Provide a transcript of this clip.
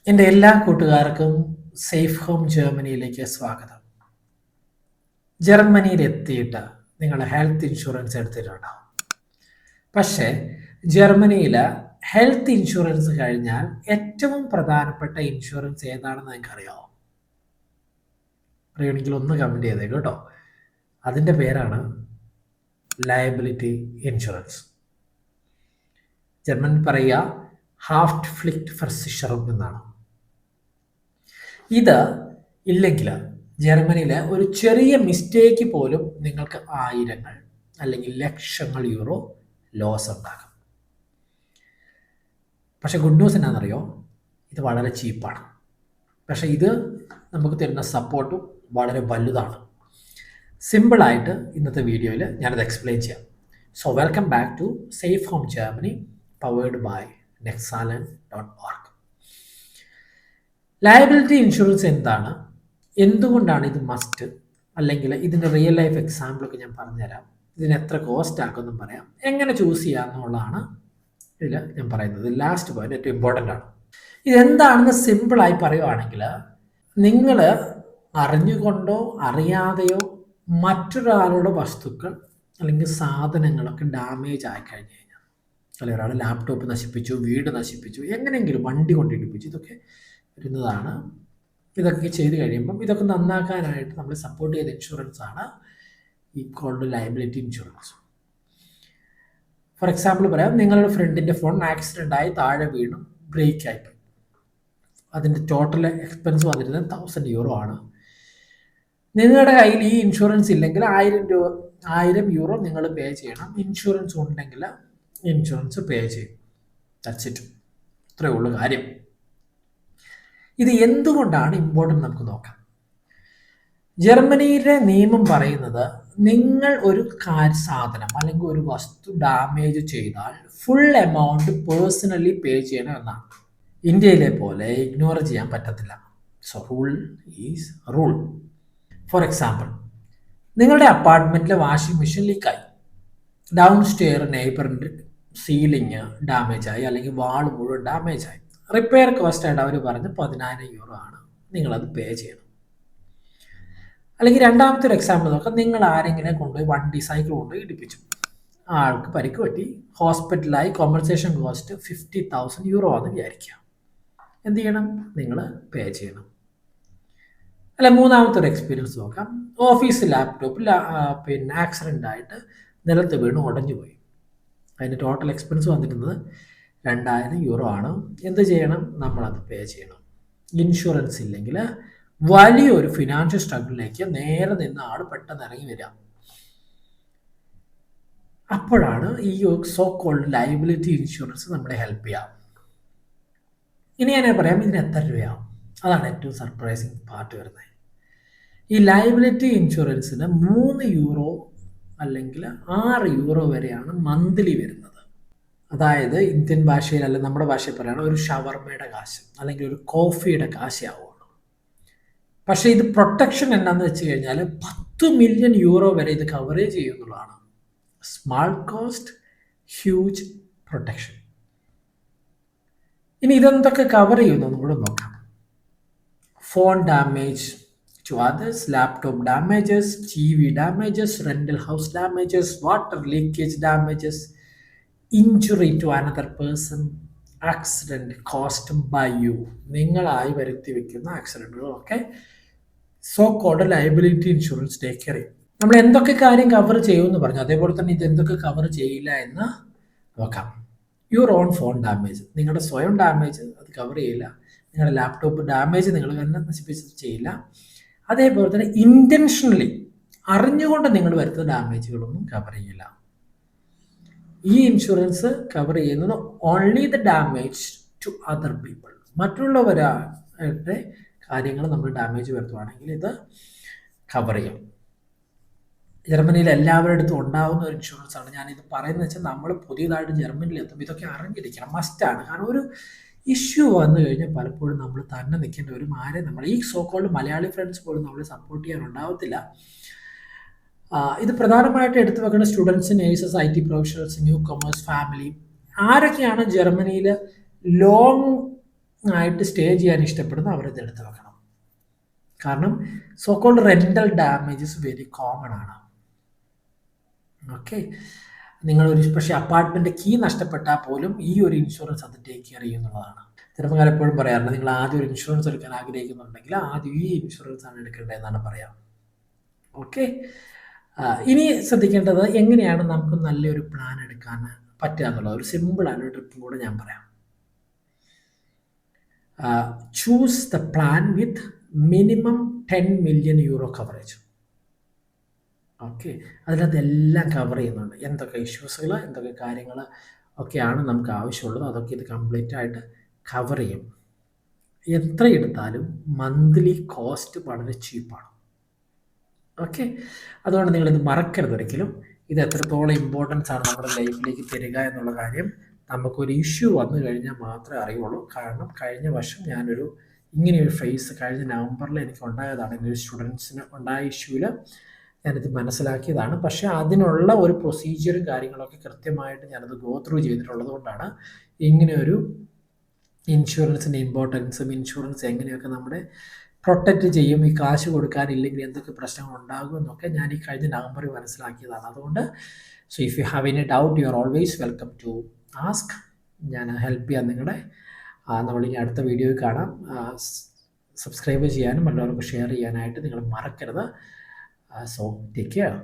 എൻ്റെ എല്ലാ കൂട്ടുകാർക്കും സേഫ് ഹോം ജർമ്മനിയിലേക്ക് സ്വാഗതം. ജർമ്മനിയിൽ എത്തിയിട്ട് നിങ്ങൾ ഹെൽത്ത് ഇൻഷുറൻസ് എടുത്തിട്ടുണ്ടാവും. പക്ഷേ ജർമ്മനിയിൽ ഹെൽത്ത് ഇൻഷുറൻസ് കഴിഞ്ഞാൽ ഏറ്റവും പ്രധാനപ്പെട്ട ഇൻഷുറൻസ് ഏതാണെന്ന് നിങ്ങൾക്ക് അറിയാമോ? അറിയണമെങ്കിൽ ഒന്ന് കമൻറ്റ് ചെയ്തേക്കും കേട്ടോ. അതിൻ്റെ പേരാണ് ലയബിലിറ്റി ഇൻഷുറൻസ്. ജർമ്മൻ പറയുക ഹാഫ്റ്റ് ഫ്ലിക്റ്റ് ഫർസിഷറും എന്നാണ്. ഇത് ഇല്ലെങ്കിൽ ജർമ്മനിയിൽ ഒരു ചെറിയ മിസ്റ്റേക്ക് പോലും നിങ്ങൾക്ക് ആയിരങ്ങൾ അല്ലെങ്കിൽ ലക്ഷങ്ങൾ യൂറോ ലോസ് ഉണ്ടാകും. പക്ഷേ ഗുഡ് ന്യൂസ് എന്നാണെന്നറിയോ? ഇത് വളരെ ചീപ്പാണ്. പക്ഷേ ഇത് നമുക്ക് തരുന്ന സപ്പോർട്ടും വളരെ വലുതാണ്. സിമ്പിളായിട്ട് ഇന്നത്തെ വീഡിയോയിൽ ഞാനത് എക്സ്പ്ലെയിൻ ചെയ്യാം. So welcome back to safe home Germany powered by nexalen.org. Liability insurance എന്താണ്, എന്തുകൊണ്ടാണ് ഇത് മസ്റ്റ്, അല്ലെങ്കിൽ ഇതിൻ്റെ റിയൽ ലൈഫ് എക്സാമ്പിളൊക്കെ ഞാൻ പറഞ്ഞുതരാം. ഇതിന് എത്ര കോസ്റ്റ് ആക്കുമെന്നും പറയാം, എങ്ങനെ ചൂസ് ചെയ്യാമെന്നുള്ളതാണ് ഇതിൽ ഞാൻ പറയുന്നത്. ലാസ്റ്റ് പോയിന്റ് ഏറ്റവും ഇമ്പോർട്ടൻ്റ് ആണ്. ഇതെന്താണെന്ന് സിമ്പിളായി പറയുവാണെങ്കിൽ, നിങ്ങൾ അറിഞ്ഞുകൊണ്ടോ അറിയാതെയോ മറ്റൊരാളുടെ വസ്തുക്കൾ അല്ലെങ്കിൽ സാധനങ്ങളൊക്കെ ഡാമേജ് ആയി കഴിഞ്ഞ് കഴിഞ്ഞാൽ, അല്ലെങ്കിൽ ഒരാൾ ലാപ്ടോപ്പ് നശിപ്പിച്ചു, വീട് നശിപ്പിച്ചു, എങ്ങനെയെങ്കിലും വണ്ടി കൊണ്ടിടിപ്പിച്ചു, ഇതൊക്കെ വരുന്നതാണ്. ഇതൊക്കെ ചെയ്ത് കഴിയുമ്പം ഇതൊക്കെ നന്നാക്കാനായിട്ട് നമ്മൾ സപ്പോർട്ട് ചെയ്ത ഇൻഷുറൻസ് ആണ് ഈ called liability insurance. For example പറയാം, നിങ്ങളുടെ ഫ്രണ്ടിൻ്റെ ഫോൺ ആക്സിഡൻ്റ് ആയി താഴെ വീണു, ബ്രേക്ക് ആയിപ്പോയി. അതിൻ്റെ ടോട്ടൽ എക്സ്പെൻസ് വന്നിരുന്നത് 1000 യൂറോ ആണ്. നിങ്ങളുടെ കയ്യിൽ ഈ ഇൻഷുറൻസ് ഇല്ലെങ്കിൽ 1000 യൂറോ നിങ്ങൾ പേ ചെയ്യണം. ഇൻഷുറൻസ് ഉണ്ടെങ്കിൽ ഇൻഷുറൻസ് പേ ചെയ്യും. That's it. ഇത്രയേ ഉള്ളൂ കാര്യം. ഇത് എന്തുകൊണ്ടാണ് ഇമ്പോർട്ടൻ്റ് നമുക്ക് നോക്കാം. ജർമ്മനിയിലെ നിയമം പറയുന്നത്, നിങ്ങൾ ഒരു സാധനം അല്ലെങ്കിൽ ഒരു വസ്തു ഡാമേജ് ചെയ്താൽ ഫുൾ എമൗണ്ട് പേഴ്സണലി പേ ചെയ്യണം എന്നാണ്. ഇന്ത്യയിലെ പോലെ ഇഗ്നോർ ചെയ്യാൻ പറ്റത്തില്ല. So rule is rule. For example, നിങ്ങളുടെ അപ്പാർട്ട്മെൻറ്റിലെ വാഷിംഗ് മെഷീൻ ലീക്കായി, ഡൗൺ സ്റ്റെയർ നെയ്ബറിൻ്റെ സീലിംഗ് ഡാമേജായി, അല്ലെങ്കിൽ വാൾ മുഴുവൻ ഡാമേജായി. റിപ്പയർ കോസ്റ്റ് ആയിട്ട് അവർ പറഞ്ഞ് 10,000 യൂറോ ആണ്, നിങ്ങളത് പേ ചെയ്യണം. അല്ലെങ്കിൽ രണ്ടാമത്തെ ഒരു എക്സാമ്പിൾ നോക്കാം. നിങ്ങൾ ആരെങ്കിലും കൊണ്ടുപോയി വണ്ടി സൈക്കിൾ കൊണ്ടുപോയി ഇടിപ്പിച്ചു, ആൾക്ക് പരിക്ക് പറ്റി, ഹോസ്പിറ്റലായി, കോമ്പൻസേഷൻ കോസ്റ്റ് 50,000 യൂറോ ആണെന്ന് വിചാരിക്കുക. എന്ത് ചെയ്യണം? നിങ്ങൾ പേ ചെയ്യണം. അല്ല, മൂന്നാമത്തെ ഒരു എക്സ്പീരിയൻസ് നോക്കാം. ഓഫീസ് ലാപ്ടോപ്പ് പിന്നെ ആക്സിഡൻ്റ് ആയിട്ട് നിലത്ത് വീണ് ഉടഞ്ഞു പോയി. അതിൻ്റെ ടോട്ടൽ എക്സ്പെൻസ് വന്നിരുന്നത് 2000 യൂറോ ആണ്. എന്ത് ചെയ്യണം? നമ്മളത് പേ ചെയ്യണം. ഇൻഷുറൻസ് ഇല്ലെങ്കിൽ വലിയൊരു ഫിനാൻഷ്യൽ സ്ട്രഗിളിലേക്ക് നേരെ നിന്ന് ആൾ പെട്ടെന്ന് ഇറങ്ങി വരാം. അപ്പോഴാണ് ഈ സോ കോൾഡ് ലയബിലിറ്റി ഇൻഷുറൻസ് നമ്മളെ ഹെൽപ്പ് ചെയ്യാം. ഇനി ഞാൻ പറയാം, ഇതിന് എത്ര രൂപയാവും? അതാണ് ഏറ്റവും സർപ്രൈസിങ് പാർട്ട് വരുന്നത്. ഈ ലയബിലിറ്റി ഇൻഷുറൻസിന് 3 യൂറോ അല്ലെങ്കിൽ 6 യൂറോ വരെയാണ് മന്ത്ലി വരുന്നത്. അതായത് ഇന്ത്യൻ ഭാഷയിൽ, അല്ലെങ്കിൽ നമ്മുടെ ഭാഷയിൽ പറയുകയാണ്, ഒരു ഷവർമയുടെ കാശ് അല്ലെങ്കിൽ ഒരു കോഫിയുടെ കാശേ ആവുള്ളൂ. പക്ഷേ ഇത് പ്രൊട്ടക്ഷൻ എന്നാന്ന് വെച്ച് കഴിഞ്ഞാൽ 10 മില്യൺ യൂറോ വരെ ഇത് കവറേജ് ചെയ്യുന്നതാണ്. Small cost, huge protection. ഇനി ഇതെന്തൊക്കെ കവർ ചെയ്യുന്നു കൂടെ നോക്കാം. Phone damage to others, laptop damages, TV damages, rental house damages, water leakage damages, injury to another person, accident caused by you, നിങ്ങളായി വരുത്തി വെക്കുന്ന ആക്സിഡൻറ്റുകളൊക്കെ so called liability insurance take care ചെയ്യും. നമ്മൾ എന്തൊക്കെ കാര്യം കവർ ചെയ്യുമെന്ന് പറഞ്ഞു, അതേപോലെ തന്നെ ഇത് എന്തൊക്കെ കവർ ചെയ്യില്ല എന്ന് നോക്കാം. യുവർ ഓൺ ഫോൺ ഡാമേജ്, നിങ്ങളുടെ സ്വയം ഡാമേജ് അത് കവർ ചെയ്യില്ല. നിങ്ങളുടെ ലാപ്ടോപ്പ് ഡാമേജ് നിങ്ങൾ തന്നെ നശിപ്പിച്ചത് ചെയ്യില്ല. അതേപോലെ തന്നെ ഇൻറ്റൻഷനലി അറിഞ്ഞുകൊണ്ട് നിങ്ങൾ വരുത്തുന്ന ഡാമേജുകളൊന്നും കവർ ചെയ്യില്ല. ഈ ഇൻഷുറൻസ് കവർ ചെയ്യുന്നത് only the damage to other people. മറ്റുള്ളവരുടെ കാര്യങ്ങൾ നമ്മൾ ഡാമേജ് വരുത്തുകയാണെങ്കിൽ ഇത് കവർ ചെയ്യും. ജർമ്മനിയിൽ എല്ലാവരുടെ അടുത്തും ഉണ്ടാകുന്ന ഒരു ഇൻഷുറൻസ് ആണ്. ഞാനിത് പറയുന്നത് വെച്ചാൽ, നമ്മൾ പുതിയതായിട്ട് ജർമ്മനിയിൽ എത്തുമ്പോൾ ഇതൊക്കെ അറിഞ്ഞിരിക്കണം, മസ്റ്റാണ്. കാരണം ഒരു ഇഷ്യൂ വന്നു കഴിഞ്ഞാൽ പലപ്പോഴും നമ്മൾ തന്നെ നിൽക്കേണ്ട വരും. ആരെ നമ്മൾ ഈ സോ കോൾഡ് മലയാളി ഫ്രണ്ട്സ് പോലും നമ്മളെ സപ്പോർട്ട് ചെയ്യാനുണ്ടാവത്തില്ല. ഇത് പ്രധാനമായിട്ട് എടുത്തു വെക്കുന്ന students, nurses, IT professionals, new commerce, family. ആരൊക്കെയാണ് ജർമ്മനിയിൽ ലോങ് ആയിട്ട് സ്റ്റേ ചെയ്യാൻ ഇഷ്ടപ്പെടുന്ന അവരിത് എടുത്ത് വെക്കണം. കാരണം so called rental damages very common ആണ്. ഓക്കെ, നിങ്ങളൊരു പക്ഷേ അപ്പാർട്ട്മെൻറ്റ് കീ നഷ്ടപ്പെട്ടാൽ പോലും ഈ ഒരു ഇൻഷുറൻസ് അത് ടേക്ക് കെയർ ചെയ്യുന്നുള്ളതാണ്. ചെറുപ്പക്കാർ എപ്പോഴും പറയാറുണ്ട്, നിങ്ങൾ ആദ്യം ഒരു ഇൻഷുറൻസ് എടുക്കാൻ ആഗ്രഹിക്കുന്നുണ്ടെങ്കിൽ ആദ്യം ഈ ഇൻഷുറൻസ് ആണ് എടുക്കേണ്ടതെന്നാണ് പറയാം. ഓക്കെ, ഇനി ശ്രദ്ധിക്കേണ്ടത് എങ്ങനെയാണ് നമുക്ക് നല്ലൊരു പ്ലാൻ എടുക്കാൻ പറ്റുക എന്നുള്ളത്. ഒരു സിമ്പിളായ ട്രിപ്പും കൂടെ ഞാൻ പറയാം. Choose the plan with minimum 10 million euro coverage. Okay, അതിനകത്ത് എല്ലാം കവർ ചെയ്യുന്നുണ്ട്. എന്തൊക്കെ ഇഷ്യൂസുകൾ, എന്തൊക്കെ കാര്യങ്ങൾ ഒക്കെയാണ് നമുക്ക് ആവശ്യമുള്ളത്, അതൊക്കെ ഇത് കംപ്ലീറ്റ് ആയിട്ട് കവർ ചെയ്യും. എത്ര എടുത്താലും മന്ത്ലി കോസ്റ്റ് വളരെ ചീപ്പാണ്. ഓക്കെ, അതുകൊണ്ട് നിങ്ങളിത് മറക്കരുത് ഒരിക്കലും. ഇത് എത്രത്തോളം ഇമ്പോർട്ടൻസ് ആണ് നമ്മുടെ ലൈഫിലേക്ക് തരിക എന്നുള്ള കാര്യം നമുക്കൊരു ഇഷ്യൂ വന്നു കഴിഞ്ഞാൽ മാത്രമേ അറിയുള്ളൂ. കാരണം കഴിഞ്ഞ വർഷം ഞാനൊരു ഇങ്ങനെയൊരു ഫേസ് കഴിഞ്ഞ നവംബറിൽ എനിക്ക് ഉണ്ടായതാണ്. എൻ്റെ ഒരു സ്റ്റുഡൻസിന് ഉണ്ടായ ഇഷ്യൂവിൽ ഞാനിത് മനസ്സിലാക്കിയതാണ്. പക്ഷേ അതിനുള്ള ഒരു പ്രൊസീജിയറും കാര്യങ്ങളൊക്കെ കൃത്യമായിട്ട് ഞാനത് ഗോ ത്രൂ ചെയ്തിട്ടുള്ളത് കൊണ്ടാണ് ഇങ്ങനെയൊരു ഇൻഷുറൻസിൻ്റെ ഇമ്പോർട്ടൻസും ഇൻഷുറൻസ് എങ്ങനെയൊക്കെ നമ്മുടെ പ്രൊട്ടക്റ്റ് ചെയ്യും, ഈ കാശ് കൊടുക്കാനില്ലെങ്കിൽ എന്തൊക്കെ പ്രശ്നങ്ങൾ ഉണ്ടാകും എന്നൊക്കെ ഞാൻ ഈ കഴിഞ്ഞ നവംബറിൽ മനസ്സിലാക്കിയതാണ്. അതുകൊണ്ട് so if you have any doubt you are always welcome to ask. ഞാൻ ഹെൽപ്പ് ചെയ്യാം നിങ്ങളെ. നമ്മളിനി അടുത്ത വീഡിയോയിൽ കാണാം. സബ്സ്ക്രൈബ് ചെയ്യാനും മറ്റുള്ളവർക്ക് ഷെയർ ചെയ്യാനായിട്ട് നിങ്ങൾ മറക്കരുത്. So take care.